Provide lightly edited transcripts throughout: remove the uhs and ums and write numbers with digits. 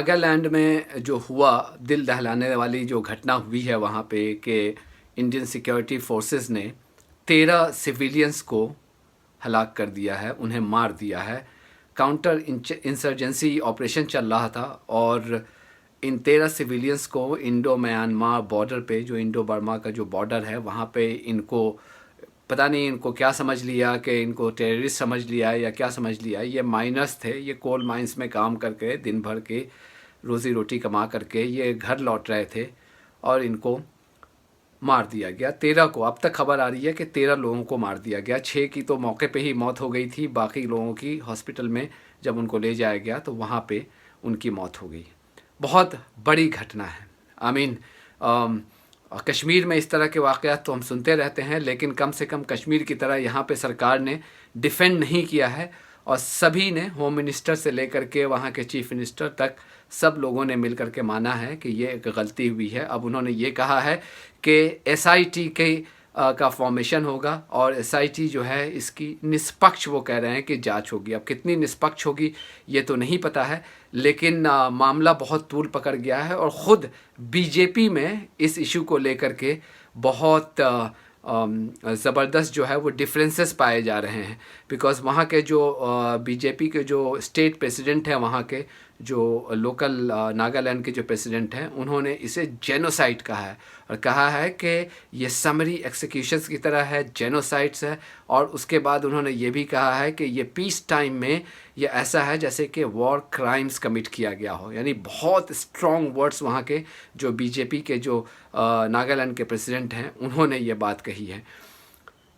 नागालैंड में जो हुआ, दिल दहलाने वाली जो घटना हुई है वहाँ पे कि इंडियन सिक्योरिटी फोर्सेस ने 13 सिविलियंस को हलाक कर दिया है, उन्हें मार दिया है। काउंटर इंसर्जेंसी ऑपरेशन चल रहा था और इन 13 सिविलियंस को इंडो म्यांमार बॉर्डर पे, जो इंडो बर्मा का जो बॉर्डर है, वहाँ पे इनको पता नहीं इनको क्या समझ लिया कि इनको टेररिस्ट समझ लिया या क्या समझ लिया। ये माइनर्स थे, ये कोल माइंस में काम करके दिन भर के रोज़ी रोटी कमा करके ये घर लौट रहे थे और इनको मार दिया गया। 13 को, अब तक खबर आ रही है कि 13 लोगों को मार दिया गया। 6 की तो मौके पे ही मौत हो गई थी, बाकी लोगों की हॉस्पिटल में जब उनको ले जाया गया तो वहाँ पे उनकी मौत हो गई। बहुत बड़ी घटना है। आई मीन कश्मीर में इस तरह के वाक़यात तो हम सुनते रहते हैं, लेकिन कम से कम कश्मीर की तरह यहाँ पे सरकार ने डिफेंड नहीं किया है और सभी ने, होम मिनिस्टर से लेकर के वहाँ के चीफ मिनिस्टर तक, सब लोगों ने मिल कर के माना है कि ये एक गलती हुई है। अब उन्होंने ये कहा है कि एसआईटी के का फॉर्मेशन होगा और एसआईटी जो है इसकी निष्पक्ष, वो कह रहे हैं कि जांच होगी। अब कितनी निष्पक्ष होगी ये तो नहीं पता है, लेकिन मामला बहुत तूल पकड़ गया है और ख़ुद बीजेपी में इस इशू को लेकर के बहुत ज़बरदस्त जो है वो डिफरेंसेस पाए जा रहे हैं। बिकॉज़ वहाँ के जो बीजेपी के जो स्टेट प्रेसिडेंट हैं, वहाँ के जो लोकल नागालैंड के जो प्रेसिडेंट हैं, उन्होंने इसे जेनोसाइड कहा है और कहा है कि ये समरी एक्सिक्यूशंस की तरह है, जेनोसाइड्स है। और उसके बाद उन्होंने ये भी कहा है कि ये पीस टाइम में ये ऐसा है जैसे कि वॉर क्राइम्स कमिट किया गया हो। यानी बहुत स्ट्रॉन्ग वर्ड्स वहाँ के जो बीजेपी के जो नागालैंड के प्रेसिडेंट हैं उन्होंने ये बात कही है।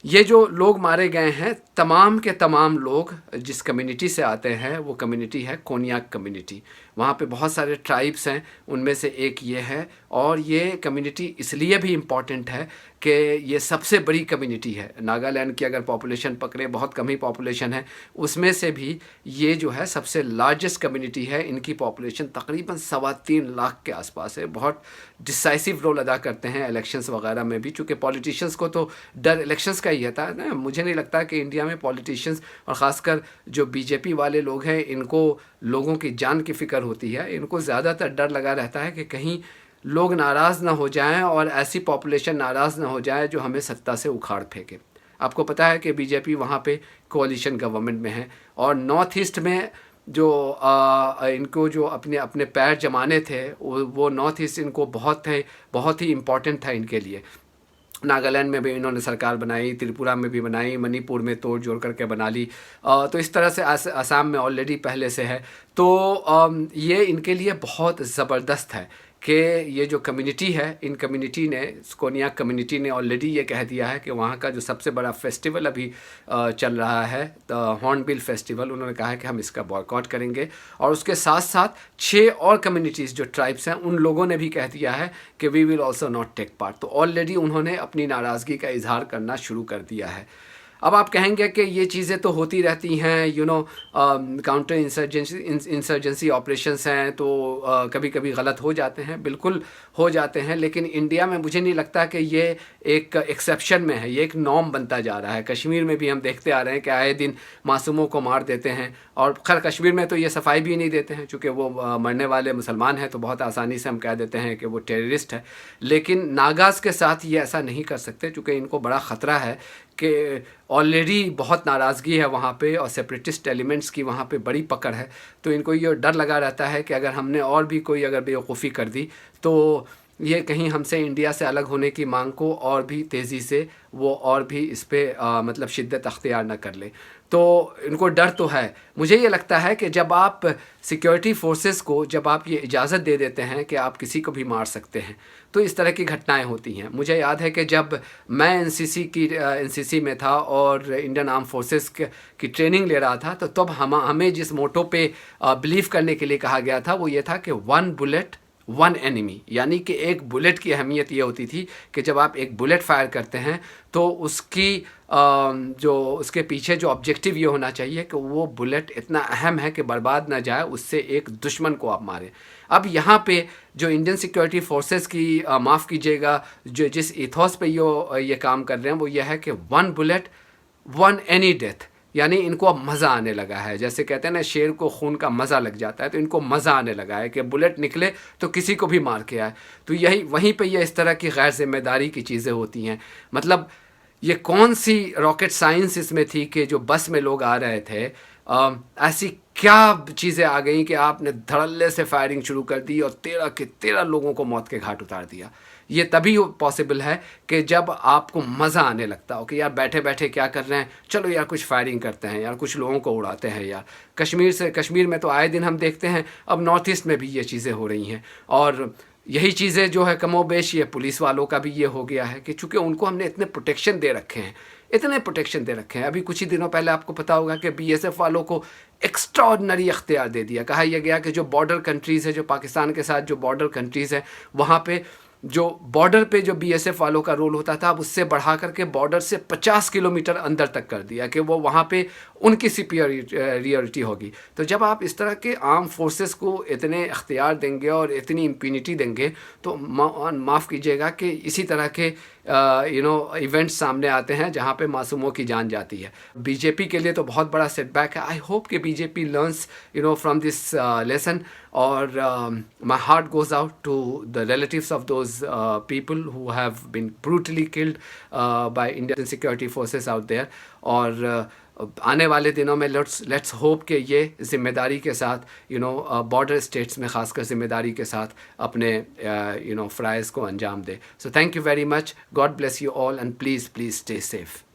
ये जो लोग मारे गए हैं, तमाम के तमाम लोग जिस कम्युनिटी से आते हैं वो कम्युनिटी है कोन्याक कम्युनिटी। वहाँ पे बहुत सारे ट्राइब्स हैं, उनमें से एक ये है। और ये कम्युनिटी इसलिए भी इम्पॉर्टेंट है कि ये सबसे बड़ी कम्युनिटी है। नागालैंड की अगर पॉपुलेशन पकड़े, बहुत कम ही पॉपुलेशन है, उसमें से भी ये जो है सबसे लार्जेस्ट कम्युनिटी है। इनकी पॉपुलेशन तकरीबन 3.25 लाख के आसपास है। बहुत डिसाइसिव रोल अदा करते हैं इलेक्शंस वगैरह में भी, चूँकि पॉलिटिशियंस को तो डर इलेक्शंस का ही था ना। मुझे नहीं लगता कि इंडिया में पॉलिटिशियंस और ख़ासकर जो बीजेपी वाले लोग हैं, इनको लोगों की जान की फ़िक्र होती है। इनको ज़्यादातर डर लगा रहता है कि कहीं लोग नाराज़ ना हो जाएं और ऐसी पॉपुलेशन नाराज़ ना हो जाए जो हमें सत्ता से उखाड़ फेंके। आपको पता है कि बीजेपी वहाँ पे कोalition गवर्नमेंट में है और नॉर्थ ईस्ट में जो इनको जो अपने अपने पैर जमाने थे, वो नॉर्थ ईस्ट इनको बहुत ही इम्पॉर्टेंट था इनके लिए। नागालैंड में भी इन्होंने सरकार बनाई, त्रिपुरा में भी बनाई, मणिपुर में तोड़ जोड़ करके बना ली। तो इस तरह से असम में ऑलरेडी पहले से है। तो ये इनके लिए बहुत ज़बरदस्त है कि ये जो कम्युनिटी है, इन कम्युनिटी ने, कोन्याक कम्युनिटी ने ऑलरेडी ये कह दिया है कि वहाँ का जो सबसे बड़ा फेस्टिवल अभी चल रहा है, द हॉर्नबिल फेस्टिवल, उन्होंने कहा है कि हम इसका बॉयकॉट करेंगे। और उसके साथ साथ 6 और कम्युनिटीज़ जो ट्राइब्स हैं, उन लोगों ने भी कह दिया है कि we will also not take part. तो ऑलरेडी उन्होंने अपनी नाराज़गी का इजहार करना शुरू कर दिया है। अब आप कहेंगे कि ये चीज़ें तो होती रहती हैं, काउंटर इंसर्जेंसी ऑपरेशंस हैं, तो कभी कभी गलत हो जाते हैं, बिल्कुल हो जाते हैं। लेकिन इंडिया में मुझे नहीं लगता कि ये एक एक्सेप्शन में है, ये एक नॉर्म बनता जा रहा है। कश्मीर में भी हम देखते आ रहे हैं कि आए दिन मासूमों को मार देते हैं। और खैर कश्मीर में तो ये सफाई भी नहीं देते हैं, चूँकि वो मरने वाले मुसलमान हैं, तो बहुत आसानी से हम कह देते हैं कि वो टेररिस्ट है। लेकिन नागाज़ के साथ ये ऐसा नहीं कर सकते, चूँकि इनको बड़ा ख़तरा है कि ऑलरेडी बहुत नाराज़गी है वहाँ पे और सेपरेटिस्ट एलिमेंट्स की वहाँ पे बड़ी पकड़ है। तो इनको ये डर लगा रहता है कि अगर हमने और भी कोई अगर बेवकूफ़ी कर दी तो ये कहीं हमसे इंडिया से अलग होने की मांग को और भी तेज़ी से वो और भी इस पर मतलब शिद्दत अख्तियार न कर ले। तो इनको डर तो है। मुझे ये लगता है कि जब आप सिक्योरिटी फोर्सेस को जब आप ये इजाज़त दे देते हैं कि आप किसी को भी मार सकते हैं, तो इस तरह की घटनाएं होती हैं। मुझे याद है कि जब मैं एनसीसी में था और इंडियन आर्म फोर्सेस की ट्रेनिंग ले रहा था, तो तब हमें जिस मोटो पे बिलीव करने के लिए कहा गया था वो ये था कि 1 बुलेट 1 एनिमी। यानी कि एक बुलेट की अहमियत ये होती थी कि जब आप एक बुलेट फायर करते हैं तो उसकी जो उसके पीछे जो ऑब्जेक्टिव ये होना चाहिए कि वो बुलेट इतना अहम है कि बर्बाद ना जाए, उससे एक दुश्मन को आप मारें। अब यहाँ पे जो इंडियन सिक्योरिटी फोर्सेस की माफ़ कीजिएगा, जो जिस इथॉस पे ये काम कर रहे हैं वो ये है कि 1 बुलेट 1 एनी डेथ। यानी इनको अब मज़ा आने लगा है। जैसे कहते हैं ना, शेर को खून का मज़ा लग जाता है, तो इनको मज़ा आने लगा है कि बुलेट निकले तो किसी को भी मार के आए। तो यही वहीं पे ये इस तरह की गैर जिम्मेदारी की चीज़ें होती हैं। मतलब ये कौन सी रॉकेट साइंस इसमें थी कि जो बस में लोग आ रहे थे, ऐसी क्या चीज़ें आ गई कि आपने धड़ल्ले से फायरिंग शुरू कर दी और 13 के 13 लोगों को मौत के घाट उतार दिया। ये तभी पॉसिबल है कि जब आपको मज़ा आने लगता हो कि यार बैठे बैठे क्या कर रहे हैं, चलो यार कुछ फायरिंग करते हैं, यार कुछ लोगों को उड़ाते हैं। यार कश्मीर में तो आए दिन हम देखते हैं, अब नॉर्थ ईस्ट में भी ये चीज़ें हो रही हैं। और यही चीज़ें जो है कमोबेश ये पुलिस वालों का भी ये हो गया है कि चूँकि उनको हमने इतने प्रोटेक्शन दे रखे हैं, इतने प्रोटेक्शन दे रखे हैं। अभी कुछ ही दिनों पहले आपको पता होगा कि बीएसएफ वालों को एक्स्ट्राऑर्डिनरी इख्तियार दे दिया। कहा यह गया कि जो बॉर्डर कंट्रीज़ है, जो पाकिस्तान के साथ जो बॉर्डर कंट्रीज़ हैं, वहाँ पे जो बॉर्डर पे जो बीएसएफ वालों का रोल होता था, अब उससे बढ़ा करके बॉर्डर से 50 किलोमीटर अंदर तक कर दिया कि वो वहाँ पे उनकी सुपीरियरिटी होगी। तो जब आप इस तरह के आर्म फोर्सेस को इतने इख्तियार देंगे और इतनी इम्पीनिटी देंगे, तो माफ़ कीजिएगा कि इसी तरह के इवेंट्स सामने आते हैं जहाँ पे मासूमों की जान जाती है। बीजेपी के लिए तो बहुत बड़ा सेटबैक है। आई होप कि BJP learns from this lesson. और my heart goes out to the relatives of those people who have been brutally killed by Indian security forces out there. और आने वाले दिनों में लेट्स होप कि ये ज़िम्मेदारी के साथ बॉर्डर स्टेट्स में ख़ासकर ज़िम्मेदारी के साथ अपने फ़्राइज़ को अंजाम दे। So thank you very much. God bless you all and please stay safe.